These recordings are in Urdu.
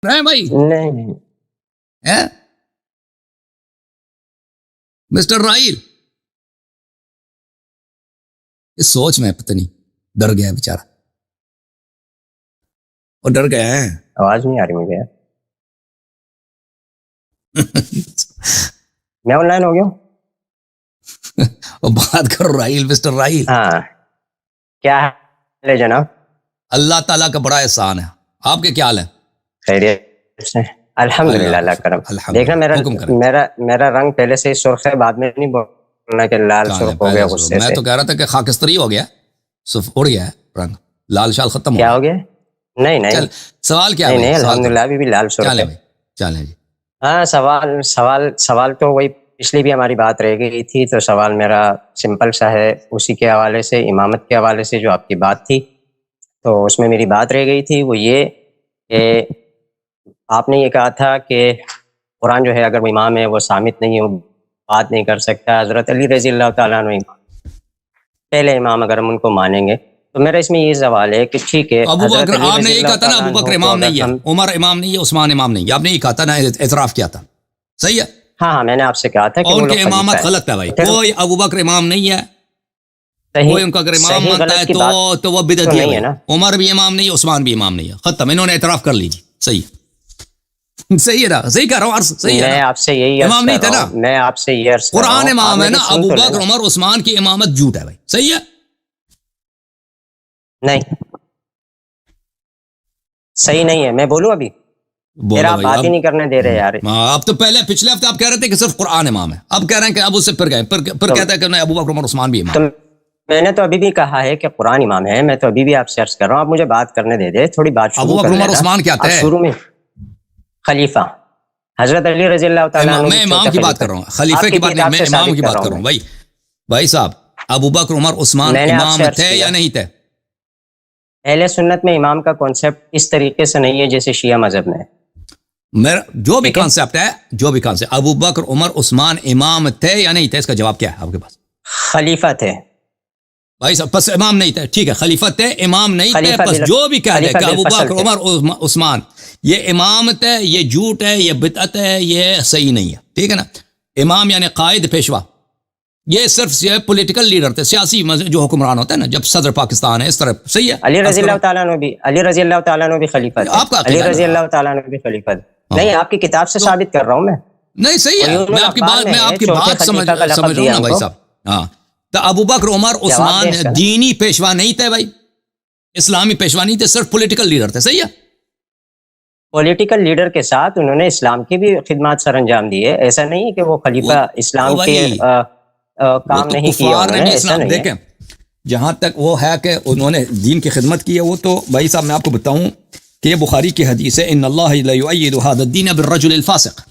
ہیں بھائی؟ نہیں مسٹر رائل، اس سوچ میں پتہ نہیں ڈر گیا بیچارہ، اور ڈر گیا ہے. آواز نہیں آ رہی مجھے. میں آن لائن ہو گیا ہوں. اور بات کرو رائل، مسٹر رائل. ہاں کیا ہے جناب؟ اللہ تعالیٰ کا بڑا احسان ہے. آپ کے کیا حال ہے؟ خیریت سے الحمد للہ، اللہ کرم. دیکھنا میرا رنگ پہلے سے ہی سرخ ہے، بعد میں نہیں بولنا کہ لال سرخ ہو گیا غصے سے. میں تو کہہ رہا تھا کہ خاکستری ہو گیا، اڑ گیا ہے رنگ، لال شال ختم ہو گیا. کیا ہو گیا؟ نہیں سوال کیا ہے؟ نہیں الحمد للہ ابھی بھی لال سرخ ہے. چلیں جی. ہاں سوال تو وہی پچھلی بھی ہماری بات رہ گئی تھی، تو سوال میرا سمپل سا ہے اسی کے حوالے سے، امامت کے حوالے سے جو آپ کی بات تھی، تو اس میں میری بات رہ گئی تھی. وہ یہ کہ آپ نے یہ کہا تھا کہ قرآن جو ہے اگر وہ امام ہے وہ صامت نہیں ہے، وہ بات نہیں کر سکتا. حضرت علی رضی اللہ تعالیٰ عنہ پہلے امام، اگر ہم ان کو مانیں گے تو میرا اس میں یہ سوال ہے کہ ٹھیک ہے ابو بکر، آپ نے یہ کہا تھا نا ابو بکر امام نہیں ہے، عمر امام نہیں ہے، عثمان امام نہیں ہے، آپ نے یہ کہا تھا نا، اعتراف کیا تھا، صحیح ہے؟ ہاں میں نے آپ سے کہا تھا کہ ان کی امامت غلط ہے بھائی. کوئی ابو بکر امام نہیں ہے، کوئی ان کا اگر امام مانتا ہے تو وہ بدعتی ہے. عمر بھی امام نہیں ہے، عثمان بھی امام نہیں ہے، ختم. انہوں نے اعتراف کر لیجیے. صحیح ہے نا؟ صحیح کہہ رہا ہوں، صحیح ہے. میں آپ سے یہی امام نہیں تھے نا، میں آپ سے یہ قرآن امام ہے نا. ابو بکر عمر عثمان کی امامت جھوٹ ہے بھائی. صحیح ہے؟ نہیں صحیح نہیں ہے. میں بولوں ابھی؟ میرا آپ بات ہی نہیں کرنے دے رہے یار. آپ تو پچھلے ہفتے آپ کہہ رہے تھے کہ صرف قرآن امام ہے، اب کہہ رہے ہیں کہ اب اس سے پھر گئے، پھر کہتا ہے کہ نہیں ابو بکر عمر عثمان بھی امام. میں نے تو ابھی بھی کہا ہے کہ قرآن امام ہے، میں تو ابھی بھی آپ سے عرض کر رہا ہوں، آپ مجھے بات کرنے دے دے، تھوڑی بات شروع کر لینا. ابو بکر عمر عثمان کیا تھے؟ شروع میں خلیفہ حضرت علی رضی اللہ تعالیٰ عنہ. میں امام کی بات کر رہا ہوں، خلیفہ کی بات نہیں، میں امام کی بات کر رہا ہوں. بھائی صاحب، ابو بکر عمر عثمان امام تھے یا نہیں تھے؟ اہل سنت میں امام کا کانسیپٹ اس طریقے سے نہیں ہے جیسے شیعہ مذہب میں. میرا جو بھی کانسیپٹ ہے، ابو بکر عمر عثمان امام تھے یا نہیں تھے، اس کا جواب کیا ہے آپ کے پاس؟ خلیفہ تھے بھائی صاحب. بس امام نہیں تھے، ٹھیک ہے، خلیفہ تھے، امام نہیں تھے. بس جو بھی کہہ دے کہ ابو بکر عمر عثمان یہ امامت ہے، یہ جھوٹ ہے، یہ بدعت ہے، یہ صحیح نہیں ہے. ٹھیک ہے نا؟ امام یعنی قائد، پیشوا، یہ صرف پولیٹیکل لیڈر تھے، سیاسی جو حکمران ہوتا ہے نا، جب صدر پاکستان ہے اس طرح. صحیح ہے؟ علی رضی اللہ تعالیٰ عنہ بھی خلیفہ تھے. آپ کا علی رضی اللہ تعالیٰ عنہ بھی خلیفہ تھے. نہیں، آپ کی کتاب سے ثابت کر رہا ہوں میں. نہیں صحیح ہے، میں آپ کی بات سمجھ رہا ہوں نا بھائی صاحب. ہاں تو ابو بکر عمر عثمان دینی پیشوا نہیں تھے بھائی، اسلامی پیشوا نہیں تھے، صرف پولیٹیکل لیڈر تھے. صحیح ہے؟ پولیٹیکل لیڈر کے ساتھ انہوں نے اسلام کی بھی خدمات سر انجام دی ہے. ایسا نہیں کہ وہ خلیفہ اسلام کے کام نہیں کیا انہوں نے، ایسا نہیں. دیکھیں جہاں تک وہ ہے کہ انہوں نے دین کی خدمت کی ہے، وہ تو بھائی صاحب میں آپ کو بتاؤں کہ یہ بخاری کی حدیث ہے، ان اللہ لا یؤید ھذا الدین بالرجل الفاسق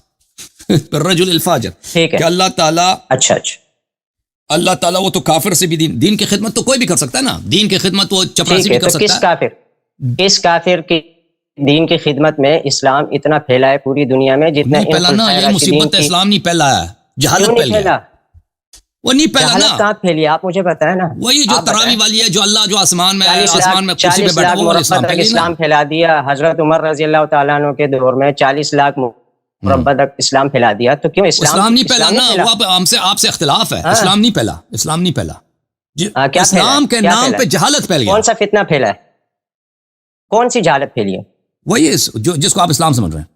بالرجل الفاجر، کہ اللہ تعالیٰ اللہ تعالیٰ وہ تو کافر سے بھی دین کی خدمت تو کوئی بھی کر سکتا ہے نا، دین کی خدمت وہ چپراسی بھی کر سکتا ہے. کس کافر کی دین کی خدمت میں اسلام اتنا پھیلا ہے پوری دنیا میں جتنا نہیں پھیلا نا. یہ مصیبت اسلام نہیں پھیلا ہے، جہالت پھیل گیا. وہ نہیں پھیلا نا، کہاں پھیلی آپ مجھے بتائیں نا. وہی جو تراوی والی ہے، جو اللہ جو آسمان میں کرسی پہ بیٹھا ہوا، اسلام پھیلا دیا. حضرت عمر رضی اللہ تعالیٰ عنہ کے دور میں 40 لاکھ مربع تک اسلام پھیلا دیا. تو کیوں اسلام نہیں پھیلا نا؟ وہ آپ سے اختلاف ہے. اسلام نہیں پھیلا، اسلام نہیں پھیلا. اسلام کے نام پہ جہالت پھیل گیا. کون سا فتنہ پھیلا ہے؟ کون سی جہالت پھیلی ہے؟ وہی جس کو آپ اسلام سمجھ رہے ہیں.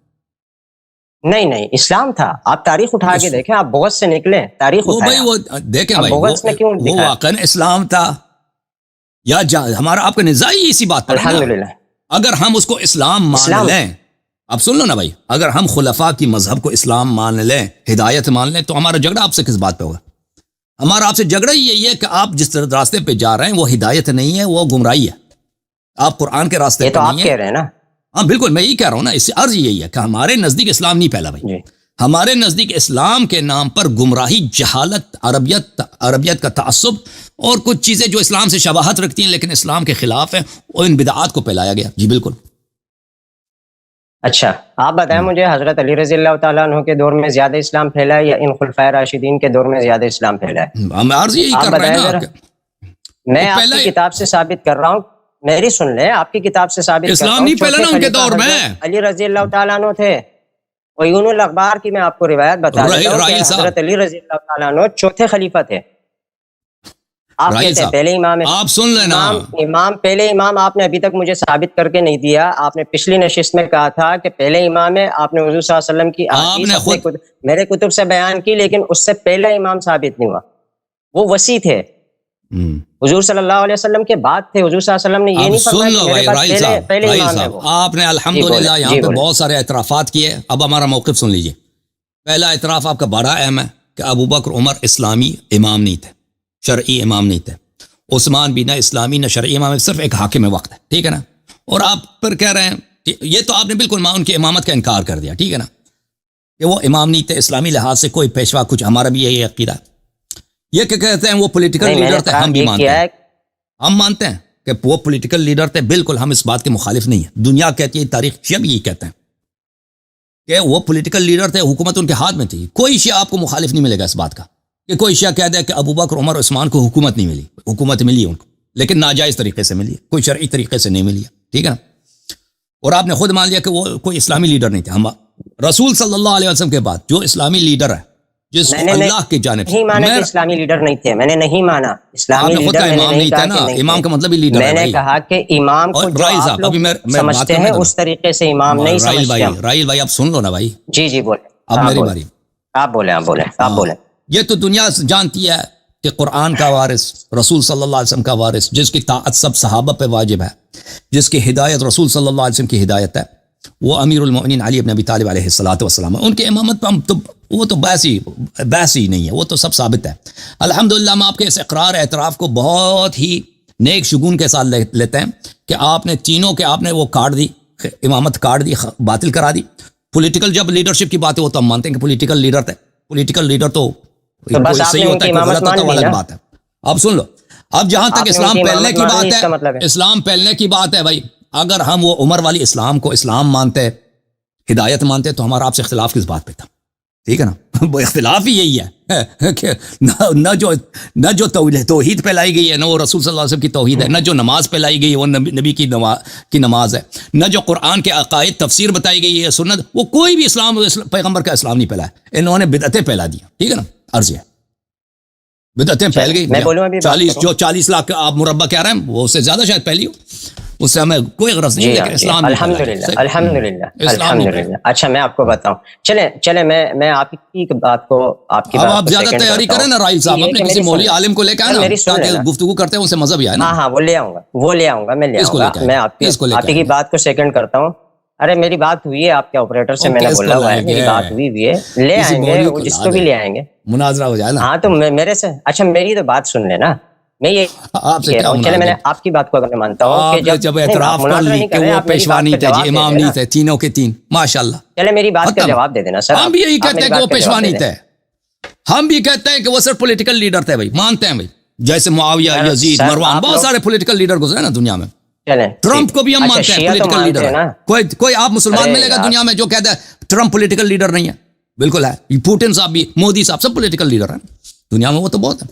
نہیں اسلام تھا. آپ تاریخ اٹھا کے دیکھیں، آپ بغض سے نکلیں، تاریخ اٹھائیں. وہ دیکھیں بھائی، وہ واقعا اسلام تھا یا ہمارا آپ کا نزاع ہی اسی بات پر ہے. الحمدللہ اگر ہم اس کو اسلام مان لیں، اب سن لو نا بھائی، اگر ہم خلفاء کی مذہب کو اسلام مان لیں، ہدایت مان لیں، تو ہمارا جھگڑا آپ سے کس بات پہ ہوگا؟ ہمارا آپ سے جھگڑا ہی یہی ہے کہ آپ جس راستے پہ جا رہے ہیں وہ ہدایت نہیں ہے، وہ گمراہی ہے. آپ قرآن کے راستے پہ نہیں ہیں. یہ تو آپ کہہ رہے ہیں نا. ہاں بالکل، میں یہی کہہ رہا ہوں نا. اس سے عرض یہی ہے کہ ہمارے نزدیک اسلام نہیں پھیلا بھائی. ہمارے نزدیک اسلام کے نام پر گمراہی، جہالت، عربیت کا تعصب اور کچھ چیزیں جو اسلام سے شباہت رکھتی ہیں لیکن اسلام کے خلاف ہیں، اور ان بدعات کو پھیلایا گیا. جی بالکل. اچھا آپ بتائیں مجھے، حضرت علی رضی اللہ تعالیٰ عنہ کے دور میں زیادہ اسلام پھیلا ہے یا ان خلفائے راشدین کے دور میں زیادہ اسلام پھیلا ہے؟ ہم عرض یہی کر رہے ہیں نا. میں آپ کی کتاب سے ثابت کر رہا ہوں میری سن لیں، آپ کی کتاب سے ثابت کرتا اسلام ہوں، نہیں پھیلا نا چوتھے ان کے خلیفہ دور میں. حضرت علی رضی اللہ تعالیٰ عنہ تھے. عیون الاخبار کی میں آپ کو روایت بتا دیتا ہوں کہ حضرت علی رضی اللہ تعالیٰ عنہ چوتھے خلیفہ تھے. آپ کہتے ہیں پہلے امام ہے. آپ سن لینا، امام پہلے امام آپ نے ابھی تک مجھے ثابت کر کے نہیں دیا. آپ نے پچھلی نشست میں کہا تھا کہ پحلے امام ہے. آپ نے حضور صلی اللہ علیہ وسلم کی احادیث میرے کتب سے بیان کی، لیکن اس سے پہلے امام ثابت نہیں ہوا. وہ وسیع تھے، حضور صلی اللہ علیہ وسلم کے بعد تھے. حضور صلی اللہ علیہ وسلم نے یہ نہیں فرمایا کہ میرے بعد پہلے امام ہے وہ. آپ نے الحمدللہ یہاں پہ بہت سارے اعترافات کیے. اب ہمارا موقف سن لیجئے. پہلا اعتراف آپ کا بڑا اہم ہے کہ ابو بکر عمر اسلامی امام نہیں تھے، شرعی امام نہیں تھے. عثمان بھی نہ اسلامی نہ شرعی امام، صرف ایک حاکم وقت ہے، ٹھیک ہے نا. اور آپ پر کہہ رہے ہیں یہ تو آپ نے بالکل ان کی امامت کا انکار کر دیا، ٹھیک ہے نا، کہ وہ امام نہیں تھے اسلامی لحاظ سے کوئی پیشوا کچھ. ہمارا بھی یہی عقیدہ. یہ کہ کہتے ہیں وہ پولیٹیکل لیڈر تھے، ہم بھی مانتے ہیں، ہم مانتے ہیں کہ وہ پولیٹیکل لیڈر تھے. بالکل ہم اس بات کے مخالف نہیں ہیں. دنیا کہتی ہے، تاریخ شیعہ بھی یہی کہتے ہیں کہ وہ پولیٹیکل لیڈر تھے، حکومت ان کے ہاتھ میں تھی. کوئی شیعہ آپ کو مخالف نہیں ملے گا اس بات کا کہ کوئی شیعہ کہہ دے کہ ابو بکر عمر عثمان کو حکومت نہیں ملی. حکومت ملی ان کو، لیکن ناجائز طریقے سے ملی، کوئی شرعی طریقے سے نہیں ملی، ٹھیک ہے نا. اور آپ نے خود مان لیا کہ وہ کوئی اسلامی لیڈر نہیں تھے. ہم رسول صلی اللہ علیہ وسلم کے بعد جو اسلامی لیڈر ہے، جس کو اللہ کی جانب سے، نہیں مانا کہ اسلامی لیڈر نہیں تھے. میں نے نہیں مانا اسلامی لیڈر، امام نہیں تھا نا. امام کا مطلب ہی لیڈر ہے. میں نے کہا کہ امام کو جو آپ لوگ سمجھتے ہیں اس طریقے سے امام نہیں سمجھتے. رائل بھائی آپ سن لو نا بھائی. جی جی بولیں. اب میری باری. آپ بولیں. یہ تو دنیا جانتی ہے کہ قرآن کا وارث، رسول صلی اللہ علیہ وسلم کا وارث، جس کی طاعت سب صحابہ پہ واجب ہے، جس کی ہدایت رسول صلی اللہ علیہ وسلم کی ہدایت ہے، وہ امیر المؤمنین علی بن ابی طالب علیہ السلام. ان کے امامت پہ ہم تو وہ تو بحث ہی نہیں ہے، وہ تو سب ثابت ہے. الحمدللہ ہم آپ کے اس اقرار اعتراف کو بہت ہی نیک شگون کے ساتھ لیتے ہیں کہ آپ نے تینوں کے آپ نے وہ کاٹ دی، امامت کاٹ دی، باطل کرا دی. پولیٹیکل جب لیڈرشپ کی بات ہے وہ تو ہم مانتے ہیں کہ پولیٹیکل لیڈر تھے. پولیٹیکل لیڈر تو صحیح ہوتا ہے، غلط ہوتا ہے وہ الگ بات ہے. اب سن لو، اب جہاں تک اسلام پھیلنے کی بات ہے، اسلام پھیلنے کی بات ہے بھائی، اگر ہم وہ عمر والی اسلام کو اسلام مانتے، ہدایت مانتے، تو ہمارا آپ سے اختلاف کس بات پہ تھا؟ ٹھیک ہے نا. وہ اختلاف ہی یہی ہے کہ نہ جو توحید پھیلائی گئی ہے، نہ وہ رسول صلی اللہ علیہ وسلم کی توحید ہے، نہ جو نماز پھیلائی گئی ہے وہ نبی کی نماز ہے، نہ جو قرآن کے عقائد تفسیر بتائی گئی ہے سنت، وہ کوئی بھی اسلام پیغمبر کا اسلام نہیں پھیلا ہے. انہوں نے بدعتیں پھیلا دی، ٹھیک ہے نا. عرض ہے بدعتیں پھیل گئی. 40 لاکھ آپ مربع کہہ رہے ہیں، وہ اس سے زیادہ شاید پھیلی ہو، اس سے ہمیں کوئی غرض نہیں. لیکن اسلام الحمدللہ. اچھا میں آپ کو بتاؤں، چلیں میں آپ کی بات کو آپ زیادہ تیاری کریں نا رائل صاحب، اپنے کسی مولوی عالم کو لے کے آنا تاکہ گفتگو کرتے ہیں، ان سے مذہب ہی آئے نا. ہاں وہ لے آؤں گا میں آپ کی بات کو سیکنڈ کرتا ہوں. ارے میری بات ہوئی ہے آپ کے آپریٹر سے، میں نے بولا ہوا ہے میری بات ہوئی ہے، لے آئیں گے جس کو بھی لے آئیں گے، مناظرہ ہو جائے نا. ہاں تو میرے سے اچھا میری تو بات سن لینا. میں یہ آپ سے چلے میں نے آپ کی بات کو اگر مانتا ہوں کہ جب اعتراف کر لی کہ وہ پیشوا نہیں تھے، جی امام نہیں تھے، تینوں کے تین، ماشاءاللہ. چلے میری بات کا جواب دے دینا سر. ہم بھی یہی کہتے ہیں کہ وہ پیشوا نہیں تھے، ہم بھی کہتے ہیں کہ وہ صرف پولیٹیکل لیڈر تھے بھائی، مانتے ہیں بھائی، جیسے معاویہ، یزید، مروان، بہت سارے پولیٹیکل لیڈر گزرے نا دنیا میں. ٹرمپ کو بھی ہم مانتے ہیں پولیٹیکل لیڈر ہے. کوئی آپ مسلمان ملے گا دنیا میں جو کہتا ہے ٹرمپ پولیٹیکل لیڈر نہیں ہے؟ بالکل ہے. پوٹن صاحب بھی، مودی صاحب، سب پولیٹیکل لیڈر ہیں دنیا میں، وہ تو بہت ہے.